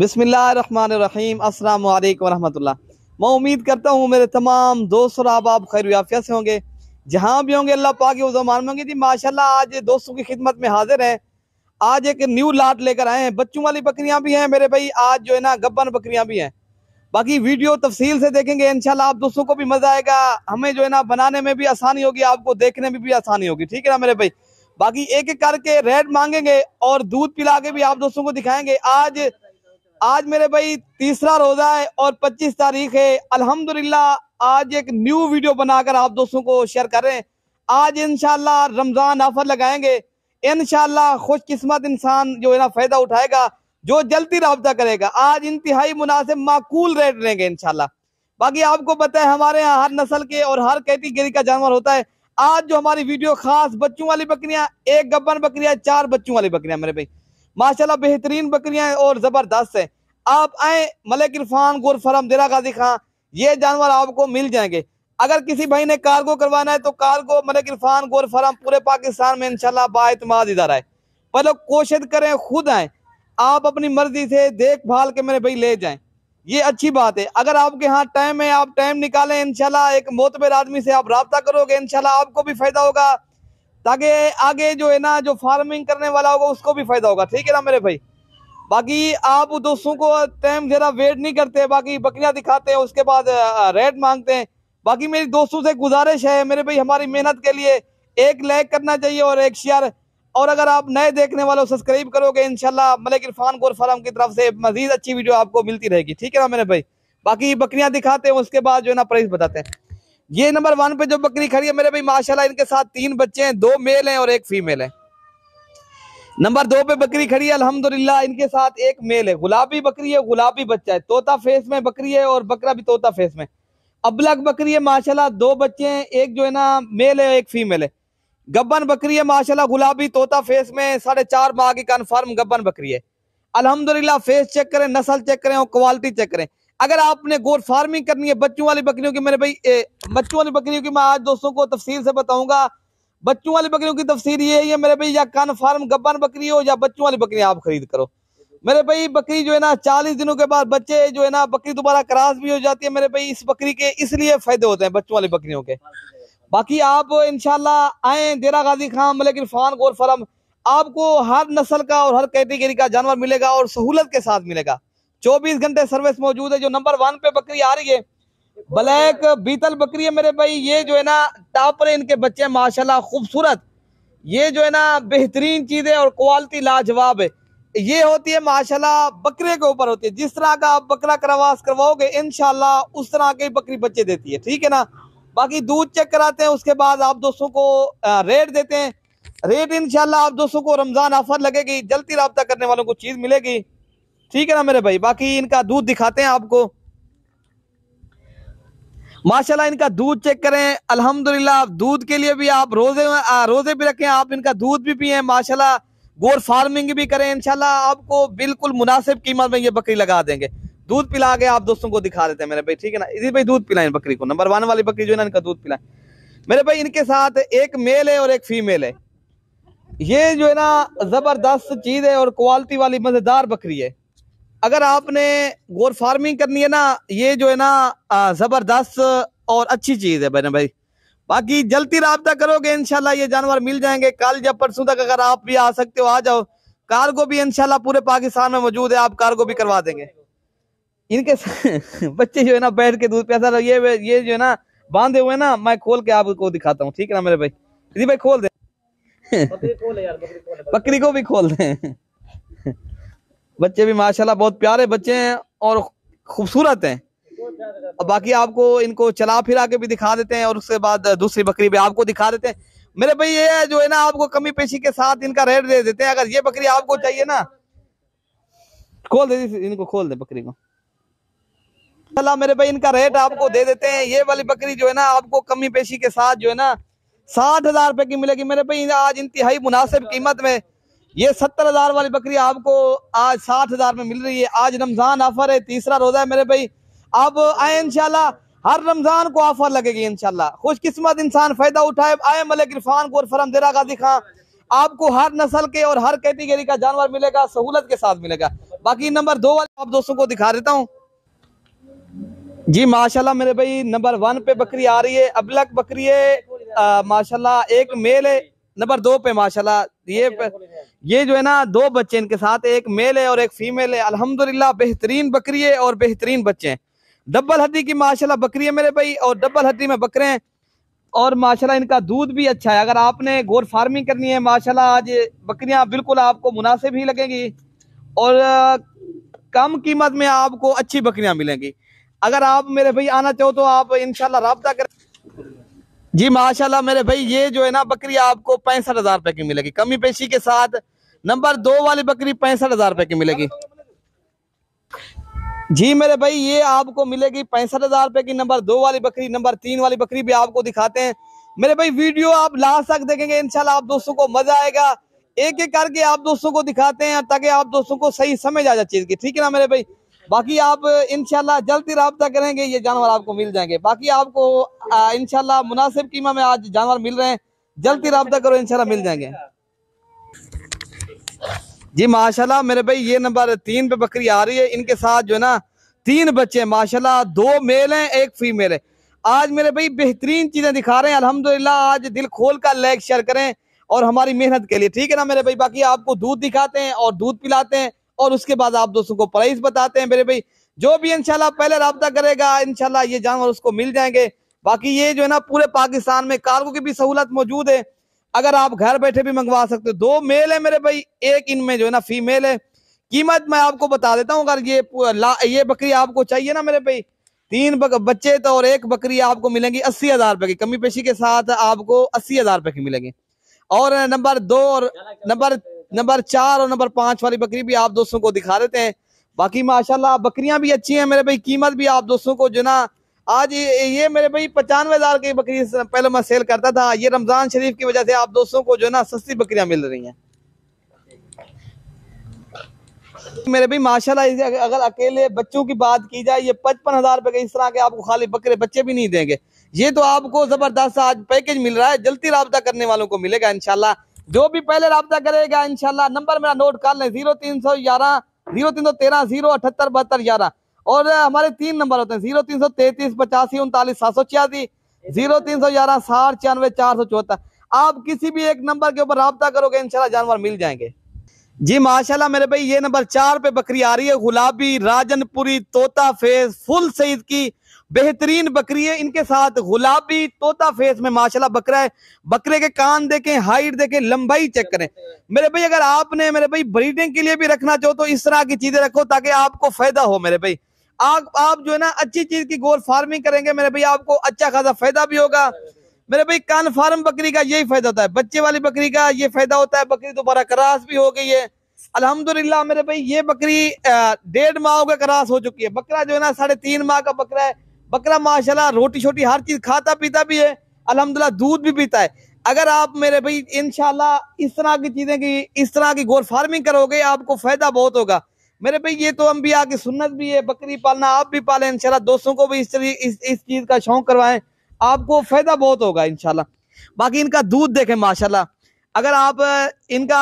बिस्मिल्लाहिर्रहमानिर्रहीम, अस्सलाम वालेकुम रहमतुल्लाह। मैं उम्मीद करता हूँ मेरे तमाम दोस्त और आप खैर आफियत से होंगे, जहाँ भी होंगे अल्लाह पाक के ज़मान में होंगे जी। माशाल्लाह आज दोस्तों की खिदमत में हाजिर हैं। आज एक न्यू लाट लेकर आए हैं। बच्चों वाली बकरियां भी हैं मेरे भाई, आज जो है ना गब्बन बकरियां भी हैं। बाकी वीडियो तफसील से देखेंगे इंशाल्लाह, आप दोस्तों को भी मजा आएगा, हमें जो है ना बनाने में भी आसानी होगी, आपको देखने में भी आसानी होगी। ठीक है ना मेरे भाई। बाकी एक एक करके रेट मांगेंगे और दूध पिला के भी आप दोस्तों को दिखाएंगे। आज मेरे भाई तीसरा रोजा है और 25 तारीख है। अल्हम्दुलिल्लाह आज एक न्यू वीडियो बनाकर आप दोस्तों को शेयर कर रहे हैं। आज इंशाल्लाह रमजान ऑफर लगाएंगे। इंशाल्लाह खुशकिस्मत इंसान जो है ना फायदा उठाएगा, जो जल्दी राब्ता करेगा। आज इंतहाई मुनासिब माकूल रेट लेंगे इंशाल्लाह। बाकी आपको पता है हमारे यहाँ हर नस्ल के और हर कैटेगरी का जानवर होता है। आज जो हमारी वीडियो खास बच्चों वाली बकरियां, एक गब्बन बकरियां, 4 बच्चों वाली बकरियां मेरे भाई, माशाल्लाह बेहतरीन बकरियां हैं और जबरदस्त है। आप आए मलिक इरफान गोर फार्म देरा गाजी खां, ये जानवर आपको मिल जाएंगे। अगर किसी भाई ने कार्गो करवाना है तो कार्गो मलिक इरफान गोर फार्म पूरे पाकिस्तान में इंशाल्लाह बाएतमाद इदारा है। पर लोग कोशिश करें, खुद आए, आप अपनी मर्जी से देखभाल के मेरे भाई ले जाएं, ये अच्छी बात है। अगर आपके यहाँ टाइम है, आप टाइम निकालें इंशाल्लाह, एक मोतबर आदमी से आप राब्ता करोगे इंशाल्लाह आपको भी फायदा होगा, ताकि आगे जो है ना जो फार्मिंग करने वाला होगा उसको भी फायदा होगा। ठीक है ना मेरे भाई। बाकी आप दोस्तों को टाइम जरा वेट नहीं करते, बाकी बकरियां दिखाते हैं उसके बाद रेट मांगते हैं। बाकी मेरी दोस्तों से गुजारिश है मेरे भाई, हमारी मेहनत के लिए एक लाइक करना चाहिए और एक शेयर, और अगर आप नए देखने वाले सब्सक्राइब करोगे इंशाल्लाह मलिक इरफान गोर फार्म की तरफ से मजीद अच्छी वीडियो आपको मिलती रहेगी। ठीक है ना मेरे भाई। बाकी बकरियां दिखाते हैं उसके बाद जो है ना प्राइस बताते हैं। ये नंबर 1 पे जो बकरी खड़ी है मेरे भाई, माशाल्लाह इनके साथ 3 बच्चे हैं, 2 मेल हैं और 1 फीमेल है। नंबर 2 पे बकरी खड़ी है, अल्हम्दुलिल्लाह इनके साथ 1 मेल है, गुलाबी बकरी है, गुलाबी बच्चा है, तोता फेस में बकरी है और बकरा भी तोता फेस में। अबलग बकरी है माशाल्लाह, 2 बच्चे हैं, एक जो है ना मेल है, 1 फीमेल है। गब्बन बकरी है माशाल्लाह, गुलाबी तोता फेस में, 4.5 माह की कन्फर्म गब्बन बकरी है। अल्हम्दुलिल्लाह फेस चेक करें, नस्ल चेक करें और क्वालिटी चेक करें। अगर आपने गोर फार्मिंग करनी है बच्चों वाली बकरियों की मेरे भाई, बच्चों वाली बकरियों की मैं आज दोस्तों को तफसील से बताऊंगा। बच्चों वाली बकरियों की तफसीर ये है मेरे भाई, या कन्फर्म गब्बन बकरी हो या बच्चों वाली बकरी आप खरीद करो मेरे भाई। बकरी जो है ना 40 दिनों के बाद बच्चे जो है ना बकरी दोबारा क्रॉस भी हो जाती है मेरे भाई, इस बकरी के इसलिए फायदे होते हैं बच्चों वाली बकरियों के। बाकी आप इंशाल्लाह आए देरा गाजी खां मलिक इरफान गोर फार्म, आपको हर नस्ल का और हर कैटेगरी का जानवर मिलेगा और सहूलत के साथ मिलेगा। 24 घंटे सर्विस मौजूद है। जो नंबर 1 पे बकरी आ रही है ब्लैक बीतल बकरी है मेरे भाई, ये जो है ना टॉपर है, इनके बच्चे माशाल्लाह खूबसूरत, ये जो है ना बेहतरीन चीज है और क्वालिटी लाजवाब है। ये होती है माशाल्लाह बकरे के ऊपर होती है, जिस तरह का आप बकरा करवास करवाओगे इंशाल्लाह उस तरह की बकरी बच्चे देती है। ठीक है ना। बाकी दूध चेक कराते हैं, उसके बाद आप दोस्तों को रेट देते हैं। रेट इंशाल्लाह आप दोस्तों को रमजान ऑफर लगेगी, जल्दी राब्ता करने वालों को चीज मिलेगी। ठीक है ना मेरे भाई। बाकी इनका दूध दिखाते हैं आपको, माशाल्लाह इनका दूध चेक करें। अल्हम्दुलिल्लाह दूध के लिए भी आप रोजे भी रखें, आप इनका दूध भी पिए माशाल्लाह, गोर फार्मिंग भी करें इंशाल्लाह, आपको बिल्कुल मुनासिब कीमत में ये बकरी लगा देंगे। दूध पिला के आप दोस्तों को दिखा देते हैं मेरे भाई। ठीक है ना। इसी भाई दूध पिलाएं बकरी को, नंबर 1 वाली बकरी जो है ना इनका दूध पिलाएं मेरे भाई। इनके साथ 1 मेल है और 1 फीमेल है। ये जो है ना जबरदस्त चीज है और क्वालिटी वाली मजेदार बकरी है। अगर आपने गोर फार्मिंग करनी है ना, ये जो है ना जबरदस्त और अच्छी चीज है मेरे भाई। बाकी जल्दी राब्ता करोगे इंशाल्लाह ये जानवर मिल जाएंगे। कल या परसों तक अगर आप भी आ सकते हो आ जाओ। कार्गो भी इंशाल्लाह पूरे पाकिस्तान में मौजूद है, आप कार्गो भी करवा देंगे। इनके बच्चे जो है ना बैठ के दूध प्यासा, ये जो है ना बांधे हुए ना, मैं खोल के आपको दिखाता हूँ। ठीक है ना मेरे भाई। जी भाई खोल दे बकरी को भी खोल दें। बच्चे भी माशाल्लाह बहुत प्यारे बच्चे हैं और खूबसूरत हैं। बाकी आपको इनको चला फिरा के भी दिखा देते हैं और उसके बाद दूसरी बकरी भी आपको दिखा देते हैं मेरे भाई। ये जो है ना आपको कमी पेशी के साथ इनका रेट दे देते हैं। अगर ये बकरी आपको चाहिए ना, खोल दे इनको, खोल दे बकरी को अल्लाह मेरे भाई, इनका रेट आपको दे देते हैं। ये वाली बकरी जो है ना आपको कमी पेशी के साथ जो है ना 60,000 रुपए की मिलेगी मेरे भाई, आज इंतहाई मुनासिब कीमत में। ये 70,000 वाली बकरी आपको आज 60,000 में मिल रही है। आज रमजान ऑफर है, तीसरा रोजा है मेरे भाई। आप आए इंशाल्लाह, हर रमजान को ऑफर लगेगी इंशाल्लाह। खुशकिस्मत इंसान फायदा उठाए, आए मलिक इरफान गोर फार्म देरा गाजी खां, आपको हर नस्ल के और हर कैटेगरी का जानवर मिलेगा, सहूलत के साथ मिलेगा। बाकी नंबर 2 वाले आप दोस्तों को दिखा देता हूँ जी। माशाल्लाह मेरे भाई नंबर 1 पे बकरी आ रही है, अबलक बकरी है माशाल्लाह, एक मेल है। नंबर 2 पे माशाल्लाह ये जो है ना 2 बच्चे इनके साथ, एक मेल है और एक फीमेल है। अल्हम्दुलिल्लाह बेहतरीन बकरी है और बेहतरीन बच्चे हैं। डबल हड्डी की माशाल्लाह बकरी है मेरे भाई, और डबल हड्डी में बकरे हैं, और माशाल्लाह इनका दूध भी अच्छा है। अगर आपने गोर फार्मिंग करनी है माशाल्लाह, आज बकरियां बिल्कुल आपको मुनासिब ही लगेंगी और कम कीमत में आपको अच्छी बकरियां मिलेंगी। अगर आप मेरे भाई आना चाहो तो आप इंशाल्लाह राब्ता करें जी। माशाल्लाह मेरे भाई ये जो है ना बकरी आपको 65,000 रुपए की मिलेगी कमी पेशी के साथ। नंबर 2 वाली बकरी 65,000 रुपए की मिलेगी जी मेरे भाई, ये आपको मिलेगी 65,000 रुपए की नंबर 2 वाली बकरी। नंबर 3 वाली बकरी भी आपको दिखाते हैं मेरे भाई। वीडियो आप लास्ट तक देखेंगे इंशाल्लाह आप दोस्तों को मजा आएगा। एक एक करके आप दोस्तों को दिखाते हैं ताकि आप दोस्तों को सही समझ आ जाए चीज की, ठीक है ना मेरे भाई। बाकी आप इंशाल्लाह जल्दी राब्ता करेंगे, ये जानवर आपको मिल जाएंगे। बाकी आपको इंशाल्लाह मुनासिब कीमत में आज जानवर मिल रहे हैं, जल्दी राब्ता करो इंशाल्लाह मिल जाएंगे जी। माशाल्लाह मेरे भाई ये नंबर 3 पे बकरी आ रही है, इनके साथ जो है ना 3 बच्चे माशाल्लाह, 2 मेल हैं एक फीमेल है। आज मेरे भाई बेहतरीन चीजें दिखा रहे हैं अल्हम्दुलिल्लाह। आज दिल खोल कर लाइक शेयर करें और हमारी मेहनत के लिए, ठीक है ना मेरे भाई। बाकी आपको दूध दिखाते हैं और दूध पिलाते हैं और उसके बाद आप दोस्तों को प्राइस बताते हैं मेरे भाई। जो भी इंशाल्लाह पहले राब्ता करेगा इंशाल्लाह ये जानवर उसको मिल जाएंगे। बाकी ये जो है ना पूरे पाकिस्तान में कार्गो की भी सहूलत मौजूद है, अगर आप घर बैठे भी मंगवा सकते हो। 2 मेल है मेरे भाई, एक इनमें जो है ना फीमेल है। कीमत मैं आपको बता देता हूँ, अगर ये बकरी आपको चाहिए ना मेरे भाई, 3 बच्चे तो और एक बकरी आपको मिलेंगी 80,000 रुपए की कमी पेशी के साथ, आपको 80,000 रुपए की मिलेगी। और नंबर 2 और नंबर 4 और नंबर 5 वाली बकरी भी आप दोस्तों को दिखा देते हैं। बाकी माशाल्लाह बकरियां भी अच्छी हैं मेरे भाई, कीमत भी आप दोस्तों को जो ना आज ये मेरे भाई 95,000 की बकरी पहले मैं सेल करता था। ये रमजान शरीफ की वजह से आप दोस्तों को जो ना सस्ती बकरियां मिल रही हैं मेरे भाई माशाल्लाह। अगर अकेले बच्चों की बात की जाए, ये 55,000 रुपए के इस तरह के आपको खाली बकरे बच्चे भी नहीं देंगे। ये तो आपको जबरदस्त आज पैकेज मिल रहा है, जल्दी राब्ता करने वालों को मिलेगा इंशाल्लाह। जो भी पहले राब्ता करेगा इंशाल्लाह, नंबर मेरा नोट कर लें 0311 0313 078 72 11, और हमारे 3 नंबर होते हैं 0333 85 39 786 0311 60 96 474। आप किसी भी एक नंबर के ऊपर राब्ता करोगे इंशाल्लाह जानवर मिल जाएंगे जी। माशाल्लाह मेरे भाई ये नंबर 4 पे बकरी आ रही है, गुलाबी राजनपुरी तोता फेस फुल सईद की बेहतरीन बकरी है। इनके साथ गुलाबी तोता फेस में माशाल्लाह बकरा है। बकरे के कान देखें, हाइट देखें, लंबाई चेक करें मेरे भाई। अगर आपने मेरे भाई ब्रीडिंग के लिए भी रखना चाहो तो इस तरह की चीजें रखो ताकि आपको फायदा हो मेरे भाई। आप जो है ना अच्छी चीज की गोर फार्मिंग करेंगे मेरे भाई, आपको अच्छा खासा फायदा भी होगा मेरे भाई। कान फार्म बकरी का यही फायदा होता है, बच्चे वाली बकरी का ये फायदा होता है। बकरी दोबारा क्रॉस भी हो गई है अल्हम्दुलिल्लाह मेरे भाई। ये बकरी 1.5 माह का क्रॉस हो चुकी है। बकरा जो है ना 3.5 माह का बकरा है। बकरा माशाल्लाह रोटी छोटी हर चीज खाता पीता भी है अल्हम्दुलिल्लाह, दूध भी पीता है। अगर आप मेरे भाई इंशाल्लाह इस तरह की चीजें की इस तरह की गोर फार्मिंग करोगे आपको फायदा बहुत होगा मेरे भाई। ये तो अंबिया की सुन्नत भी है, बकरी पालना आप भी पालें इंशाल्लाह, दोस्तों को भी इस चीज का शौक करवाएं, आपको फायदा बहुत होगा इंशाल्लाह। बाकी इनका दूध देखें माशाल्लाह, अगर आप इनका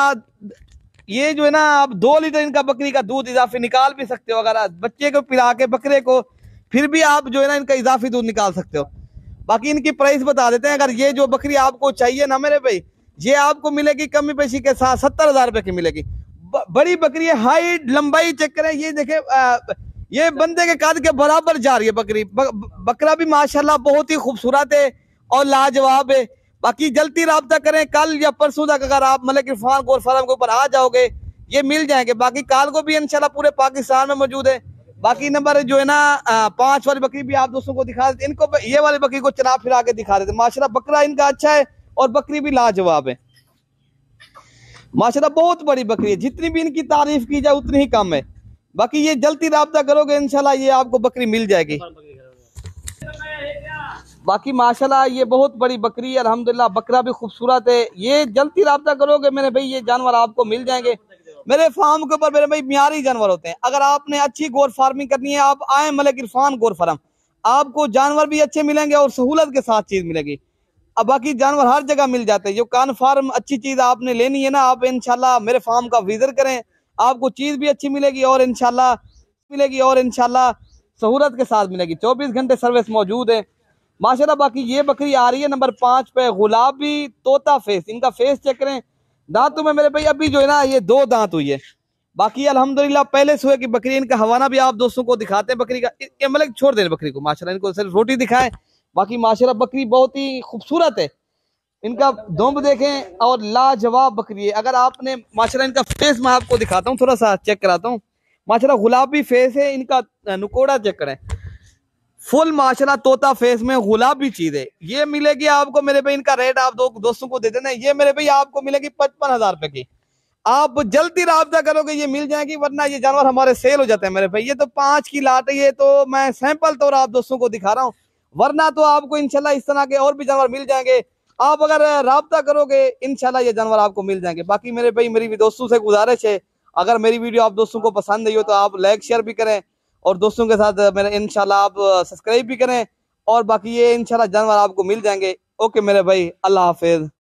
ये जो है ना आप 2 लीटर इनका बकरी का दूध इजाफी निकाल भी सकते हो। अगर आप बच्चे को पिला के बकरे को फिर भी आप जो है ना इनका इजाफी दूध निकाल सकते हो। बाकी इनकी प्राइस बता देते हैं। अगर ये जो बकरी आपको चाहिए ना मेरे भाई, ये आपको मिलेगी कमी पेशी के साथ 70,000 रुपए की मिलेगी। बड़ी बकरी है, हाइट लंबाई चेक करें, ये देखे ये बंदे के कद के बराबर जा रही है बकरी। बकरा भी माशाल्लाह बहुत ही खूबसूरत है और लाजवाब है। बाकी जल्दी राब्ता करें, कल या परसों तक अगर आप मलिक इरफान गोर फार्म के ऊपर आ जाओगे ये मिल जाएंगे। बाकी कार्गो भी इंशाल्लाह पूरे पाकिस्तान में मौजूद है। बाकी नंबर जो है ना 5 वाली बकरी भी आप दोस्तों को दिखा देते, इनको ये वाली बकरी को चला फिरा के दिखा देते। माशाल्लाह बकरा इनका अच्छा है और बकरी भी लाजवाब है माशाल्लाह, बहुत बड़ी बकरी है। जितनी भी इनकी तारीफ की जाए उतनी ही कम है। बाकी ये जल्दी राब्ता करोगे इंशाल्लाह ये आपको बकरी मिल जाएगी। बाकी माशाल्लाह ये बहुत बड़ी बकरी है अल्हम्दुलिल्लाह, बकरा भी खूबसूरत है। ये जल्दी राब्ता करोगे मेरे भाई ये जानवर आपको मिल जाएंगे। मेरे फार्म के ऊपर मेरे भाई मियारी जानवर होते हैं। अगर आपने अच्छी गोर फार्मिंग करनी है आप आए मलिक इरफान गोर फार्म, आपको जानवर भी अच्छे मिलेंगे और सहूलत के साथ चीज मिलेगी। अब बाकी जानवर हर जगह मिल जाते हैं। जो कान फार्म अच्छी चीज आपने लेनी है ना, आप इंशाल्लाह मेरे फार्म का विजिट करें, आपको चीज़ भी अच्छी मिलेगी और इंशाल्लाह सहूलत के साथ मिलेगी। 24 घंटे सर्विस मौजूद है माशाल्लाह। बाकी ये बकरी आ रही है नंबर 5 पे, गुलाबी तोता फेस। इनका फेस चेक करें, दांतों में मेरे भाई अभी जो है ना ये 2 दांत हुई है। बाकी अल्हम्दुलिल्लाह पहले सुबह की बकरी, इनका हवाना भी आप दोस्तों को दिखाते हैं बकरी का। मतलब छोड़ दें बकरी को माशाल्लाह, इनको सिर्फ रोटी दिखाएं। बाकी माशाल्लाह बकरी बहुत ही खूबसूरत है, इनका दुम्ब देखें और लाजवाब बकरी है। अगर आपने माशाल्लाह इनका फेस मैं आपको दिखाता हूँ, थोड़ा सा चेक कराता हूँ। माशाल्लाह गुलाबी फेस है इनका, नुकोड़ा चेक करें, फुल माशाल्लाह तोता फेस में गुलाबी चीज है। ये मिलेगी आपको मेरे भाई, इनका रेट आप दोस्तों को दे देना। ये मेरे भाई आपको मिलेगी 55,000 रुपए की। आप जल्दी राब्ता करोगे ये मिल जाएगी, वरना ये जानवर हमारे सेल हो जाते हैं मेरे भाई। ये तो 5 की लाट है, ये तो मैं सैंपल तौर आप दोस्तों को दिखा रहा हूँ, वरना तो आपको इंशाल्लाह इस तरह के और भी जानवर मिल जाएंगे। आप अगर राब्ता करोगे इंशाल्लाह ये जानवर आपको मिल जाएंगे। बाकी मेरे भाई मेरी दोस्तों से गुजारिश है, अगर मेरी वीडियो आप दोस्तों को पसंद आई हो तो आप लाइक शेयर भी करें और दोस्तों के साथ मेरे इंशाल्लाह आप सब्सक्राइब भी करें। और बाकी ये इंशाल्लाह जानवर आपको मिल जाएंगे। ओके मेरे भाई, अल्लाह हाफिज।